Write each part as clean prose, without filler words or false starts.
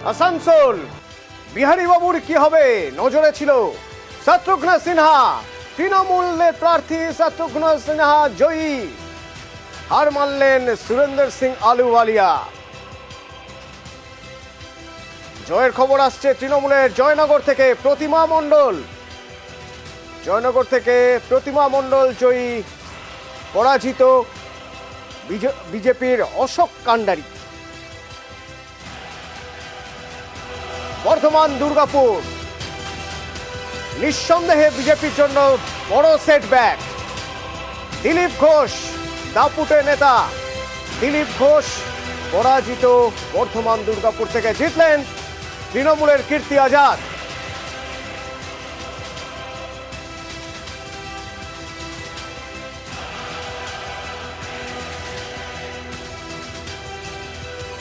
আসানসোল বিহারী বাবুর কি হবে নজরে ছিল শত্রুঘ্ন সিনহা। তৃণমূলের প্রার্থী শত্রুঘ্ন সিনহা জয়ী, হার মানলেন সুরেন্দ্র সিং আলুওয়ালিয়া। জয়ের খবর আসছে তৃণমূলের জয়নগর থেকে প্রতিমা মণ্ডল। জয়নগর থেকে প্রতিমা মণ্ডল জয়ী, পরাজিত বিজেপির অশোক কান্ডারি। বর্ধমান দুর্গাপুর নিঃসন্দেহে বিজেপির জন্য বড় সেটব্যাক। দিলীপ ঘোষ দাপুটে নেতা, দিলীপ ঘোষ পরাজিত। বর্ধমান দুর্গাপুর থেকে জিতলেন তৃণমূলের কীর্তি আজাদ।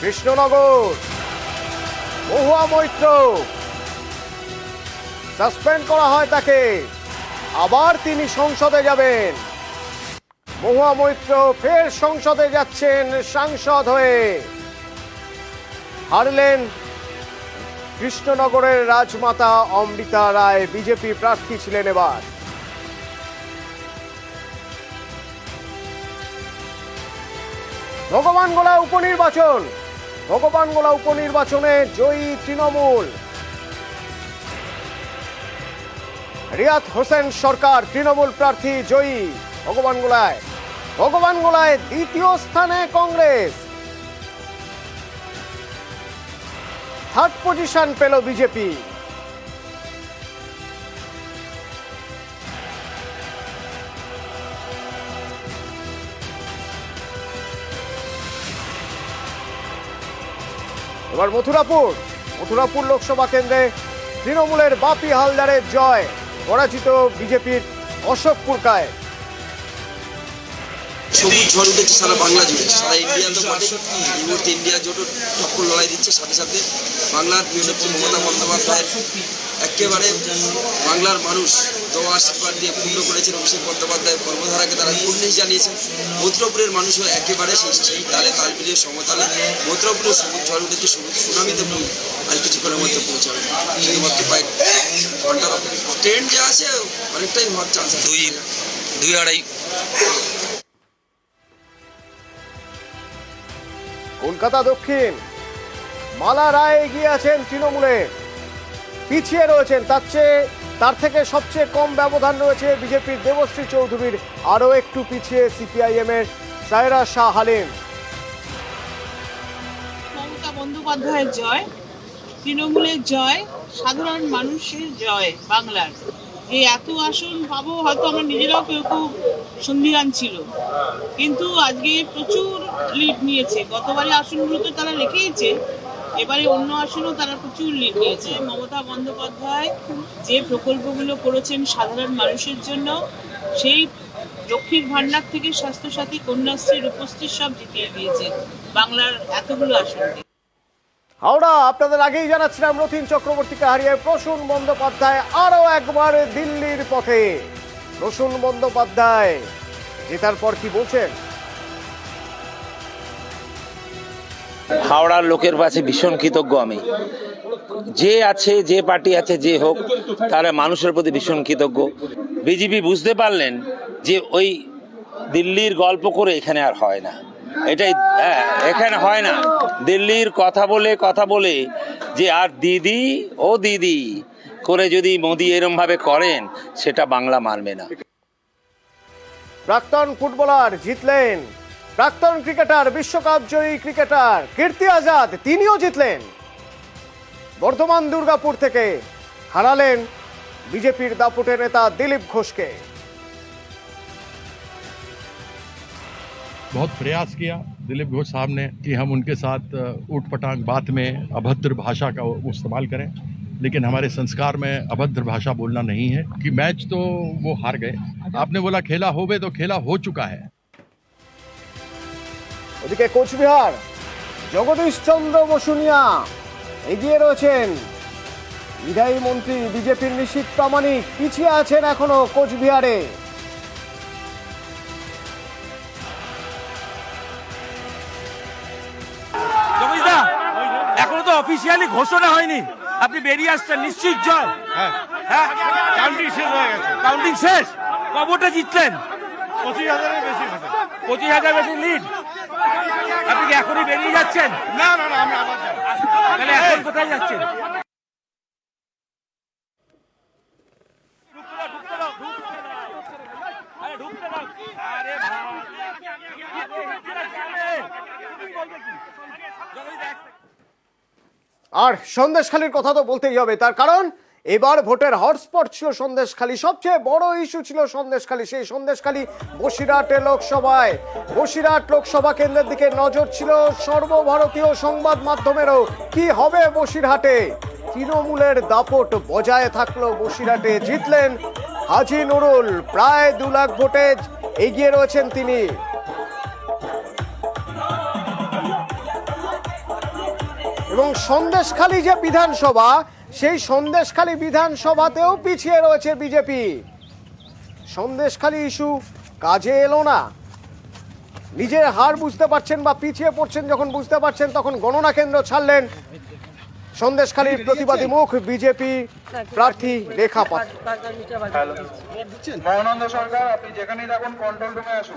কৃষ্ণনগর মহুয়া মৈত্র সাসপেন্ড করা হয় তাকে, আবার তিনি সংসদে যাবেন। মহুয়া মৈত্র ফের সংসদে যাচ্ছেন সাংসদ হয়ে। হারলেন কৃষ্ণনগরের রাজমাতা অমৃতা রায়, বিজেপি প্রার্থী ছিলেন এবার। ভগবানগোলা উপনির্বাচন, ভগবানগোলা উপনির্বাচনে জয়ী তৃণমূল। রিয়াত হোসেন সরকার তৃণমূল প্রার্থী জয়ী ভগবানগোলায়। ভগবানগোলায় দ্বিতীয় স্থানে কংগ্রেস, থার্ড পজিশন পেল বিজেপি। এবার মথুরাপুর লোকসভা কেন্দ্রে তৃণমূলের বাপি হালদারের জয়, পরাজিত বিজেপির অশোক পুরকায়। সবুজ ঝড় উঠেছে সারা বাংলা জুড়ে, সারা ইন্ডিয়া তো বটে। এই মুহূর্তে ইন্ডিয়া জোট টক্কর লড়াই দিচ্ছে। সাথে সাথে বাংলার নেত্রী মমতা বন্দ্যোপাধ্যায় একেবারে বাংলার মানুষ দোয়া আশীর্বাদ দিয়ে পূর্ণ করেছেন। অভিষেক বন্দ্যোপাধ্যায়ের কর্মধারাকে তারা কুর্নিশ জানিয়েছেন। মথুরাপুরের মানুষও একেবারে সেই তালে তাল মিলিয়ে সমতালে মথুরাপুরের সবুজ ঝড় উঠেছে। সবুজ সুনামিতে আর কিছুক্ষণের মধ্যে পৌঁছাবে। শুধুমাত্র কয়েক ঘন্টার ট্রেন যে আছে অনেকটাই হওয়ার চান্স আছে, দুই আড়াই। কলকাতা দক্ষিণ মালা রায় এগিয়ে আছেন তৃণমূলে, পিছিয়ে রয়েছেন। তার থেকে সবচেয়ে কম ব্যবধান রয়েছে বিজেপির দেবশ্রী চৌধুরীর, আরো একটু পিছিয়ে সিপিআইএম এর সায়রা শাহ হালিম। মমতা বন্দ্যোপাধ্যায়ের জয়, তৃণমূলের জয়, সাধারণ মানুষের জয়। বাংলার এই এত আসন পাবো হয়তো আমরা নিজেরাও কেউ সন্দিহান ছিল, কিন্তু আজকে প্রচুর লিড নিয়েছে। গতবারে আসনগুলোতে তারা রেখেইছে, এবারে অন্য আসনেও তারা প্রচুর লিড নিয়েছে। মমতা বন্দ্যোপাধ্যায় যে প্রকল্পগুলো করেছেন সাধারণ মানুষের জন্য, সেই লক্ষ্মীর ভান্ডার থেকে স্বাস্থ্যসাথী, কন্যাশ্রী, রূপশ্রী সব জিতিয়ে দিয়েছে বাংলার এতগুলো আসনকে। হাওড়া আপনাদের আগেই জানাচ্ছিলাম রথীন চক্রবর্তীকে হারিয়ে প্রসূন বন্দ্যোপাধ্যায় আরো একবার দিল্লির পথে। প্রসূন বন্দ্যোপাধ্যায় জেতার পর কি বলছেন? হাওড়ার লোকের কাছে ভীষণ কৃতজ্ঞ আমি। যে আছে, যে পার্টি আছে, যে হোক, তারা মানুষের প্রতি ভীষণ কৃতজ্ঞ। বিজেপি বুঝতে পারলেন যে ওই দিল্লির গল্প করে এখানে আর হয় না, এটাই এখানে হয় না। দিল্লির কথা বলে যে আর দিদি ও দিদি করে যদি মোদি এরম ভাবে করেন, সেটা বাংলা মানবে না। প্রাক্তন ফুটবলার জিতলেন, প্রাক্তন ক্রিকেটার, বিশ্বকাপ জয়ী ক্রিকেটার কীর্তি আজাদ, তিনিও জিতলেন। বর্ধমান দুর্গাপুর থেকে হারালেন বিজেপির দাপুটে নেতা দিলীপ ঘোষকে। बहुत प्रयास किया दिलीप घोष साहब ने कि हम उनके साथ ऊट पटांग बात में अभद्र भाषा का इस्तेमाल करें, लेकिन हमारे संस्कार में अभद्र भाषा बोलना नहीं है। कि मैच तो वो हार गए, आपने बोला खेला होवे तो खेला हो चुका है। ওদিকে কোচবিহার জগদীশ চন্দ্র বসুনিয়া এগিয়ে রয়েছেন। বিদায়ী মন্ত্রী বিজেপির নিশীথ প্রামাণিক পিছিয়ে আছেন এখনো কোচবিহারে। এখনো তো অফিসিয়ালি ঘোষণা হয়নি, আপনি বেরিয়ে আসছেন, নিশ্চিত জয়? হ্যাঁ, কাউন্টিং শেষ হয়ে গেছে। কাউন্টিং শেষ? কবটা জিতলেন? 25,000-এর বেশি। 25,000 বেশি লিড। আপনি কি এখনই বেরিয়ে যাচ্ছেন? না, আমরা আবার যাব। তাহলে এখন কোথায় যাচ্ছেন? আর সন্দেশখালীর কথা তো বলতেই হবে, তার কারণ এবার ভোটের হটস্পট ছিল সন্দেশখালী। সবচেয়ে বড় ইস্যু ছিল সন্দেশখালী। সেই সন্দেশখালী বসিরহাট লোকসভায়, বসিরহাট লোকসভা কেন্দ্রের দিকে নজর ছিল সর্বভারতীয় সংবাদ মাধ্যমেরও। কি হবে বসিরহাটে? তৃণমূলের দাপট বজায় থাকলো বসিরহাটে, জিতলেন হাজি নুরুল। প্রায় 2 লাখ ভোটে এগিয়ে রয়েছেন তিনি। এবং সন্দেশখালী যে বিধানসভা, সেই সন্দেশখালী বিধানসভাতেও পিছিয়ে রয়েছে বিজেপি। সন্দেশখালী ইস্যু কাজে এলো না। নিজের হার বুঝতে পারছেন বা পিছিয়ে পড়ছেন যখন বুঝতে পারছেন, তখন গণনা কেন্দ্র ছাড়লেন সন্দেশখালীর প্রতিবাদী মুখ বিজেপি প্রার্থী রেখা পাত্র। মহানন্দ সরকার, আপনি যেখানেই থাকুন কন্ট্রোল রুমে আসুন।